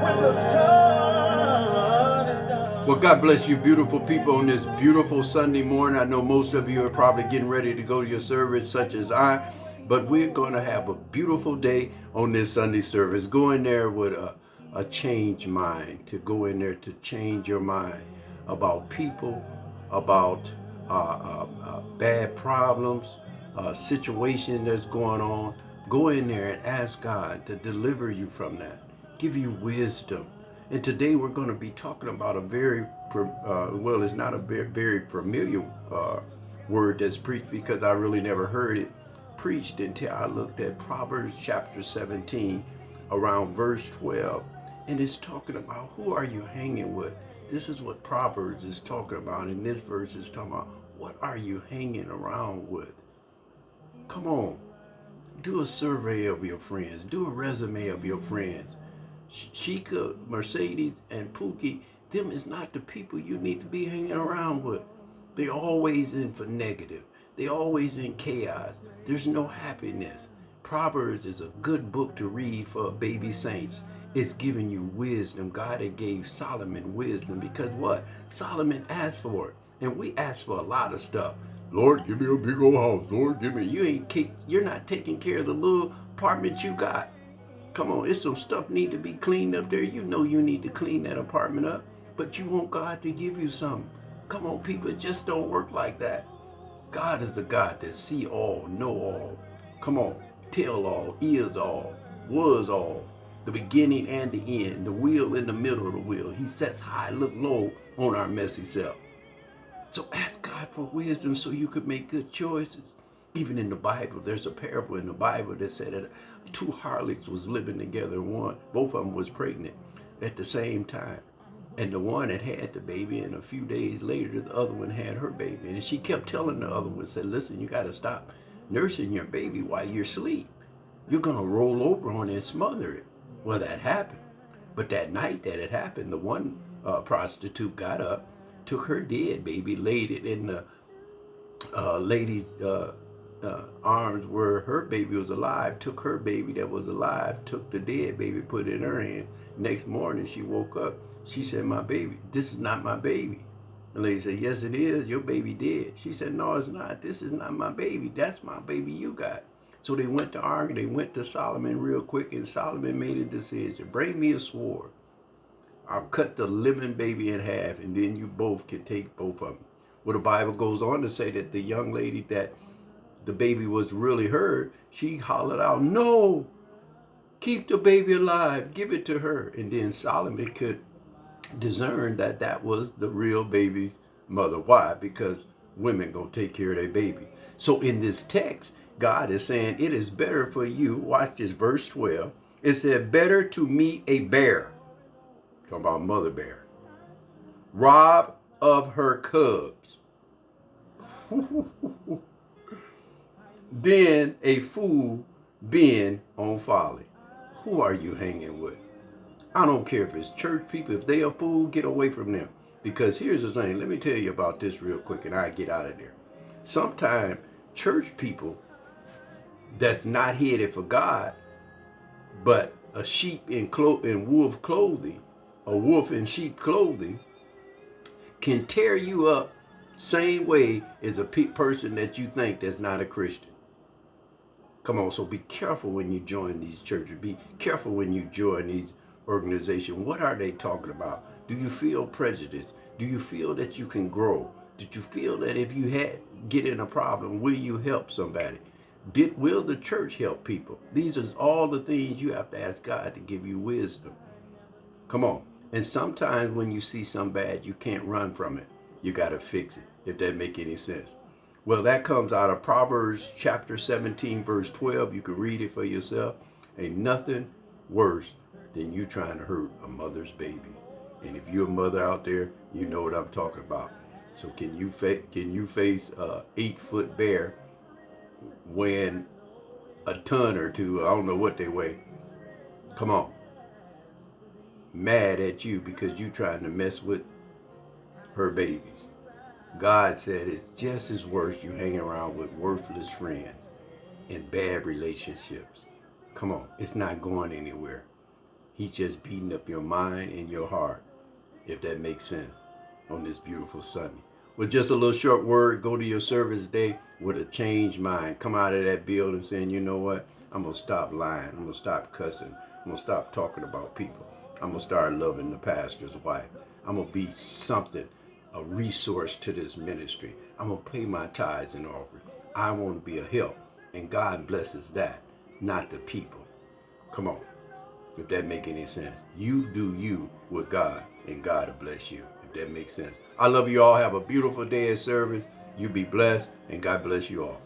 when the sun is done. Well, God bless you, beautiful people, on this beautiful Sunday morning. I know most of you are probably getting ready to go to your service, such as I, but we're going to have a beautiful day on this Sunday service. Go in there with a changed mind, to go in there to change your mind about people, about bad problems, situation that's going on. Go in there and ask God to deliver you from that, give you wisdom. And today we're going to be talking about a very, well, it's not a very familiar word that's preached, because I really never heard it preached until I looked at Proverbs chapter 17 around verse 12. And it's talking about, who are you hanging with? This is what Proverbs is talking about. And this verse is talking about, what are you hanging around with? Come on, do a survey of your friends. Do a resume of your friends. Sheikah, Mercedes, and Pookie, them is not the people you need to be hanging around with. They're always in for negative. They're always in chaos. There's no happiness. Proverbs is a good book to read for baby saints. It's giving you wisdom. God had gave Solomon wisdom, because what? Solomon asked for it. And we ask for a lot of stuff. Lord, give me a big old house. Lord, give me. You're not taking care of the little apartment you got. Come on, it's some stuff need to be cleaned up there. You know you need to clean that apartment up, but you want God to give you something. Come on, people, it just don't work like that. God is the God that see all, know all. Come on, tell all, is all, was all, the beginning and the end, the wheel in the middle of the wheel. He sets high, look low on our messy self. So ask God for wisdom so you could make good choices. Even in the Bible, there's a parable in the Bible that said that two harlots was living together. Both of them was pregnant at the same time. And the one had the baby, and a few days later, the other one had her baby. And she kept telling the other one, said, listen, you got to stop nursing your baby while you're asleep. You're going to roll over on it and smother it. Well, that happened. But that night that it happened, the one prostitute got up, took her dead baby, laid it in the lady's arms where her baby was alive, took her baby that was alive, took the dead baby, put it in her hand. Next morning she woke up. She said, my baby, this is not my baby. The lady said, yes, it is. Your baby dead. She said, no, it's not. This is not my baby. That's my baby you got. So they went to argue. They went to Solomon real quick, and Solomon made a decision. Bring me a sword. I'll cut the living baby in half, and then you both can take both of them. Well, the Bible goes on to say that the young lady that the baby was really her, she hollered out, no, keep the baby alive, give it to her. And then Solomon could discern that that was the real baby's mother. Why? Because women gonna take care of their baby. So in this text, God is saying it is better for you, watch this, verse 12, it said, better to meet a bear, talking about mother bear, rob of her cubs, than a fool being on folly. Who are you hanging with? I don't care if it's church people. If they a fool, get away from them. Because here's the thing. Let me tell you about this real quick, and I get out of there. Sometimes church people that's not headed for God, but a sheep in wolf clothing, a wolf in sheep clothing, can tear you up same way as a person that you think that's not a Christian. Come on, so be careful when you join these churches. Be careful when you join these organizations. What are they talking about? Do you feel prejudice? Do you feel that you can grow? Did you feel that if you get in a problem, will you help somebody? Will the church help people? These are all the things you have to ask God to give you wisdom. Come on. And sometimes when you see something bad, you can't run from it. You got to fix it, if that make any sense. Well, that comes out of Proverbs chapter 17, verse 12. You can read it for yourself. Ain't nothing worse than you trying to hurt a mother's baby. And if you're a mother out there, you know what I'm talking about. So can you face a 8-foot bear weighing a ton or two? I don't know what they weigh. Come on. Mad at you because you trying to mess with her babies. God said it's just as worse you hang around with worthless friends and bad relationships. Come on, it's not going anywhere. He's just beating up your mind and your heart, if that makes sense, on this beautiful Sunday. With just a little short word, go to your service day with a changed mind. Come out of that building saying, you know what? I'm going to stop lying. I'm going to stop cussing. I'm going to stop talking about people. I'm going to start loving the pastor's wife. I'm going to be something, a resource to this ministry. I'm going to pay my tithes and offering. I want to be a help. And God blesses that, not the people. Come on. If that make any sense. You do you with God, and God will bless you. If that makes sense. I love you all. Have a beautiful day of service. You be blessed, and God bless you all.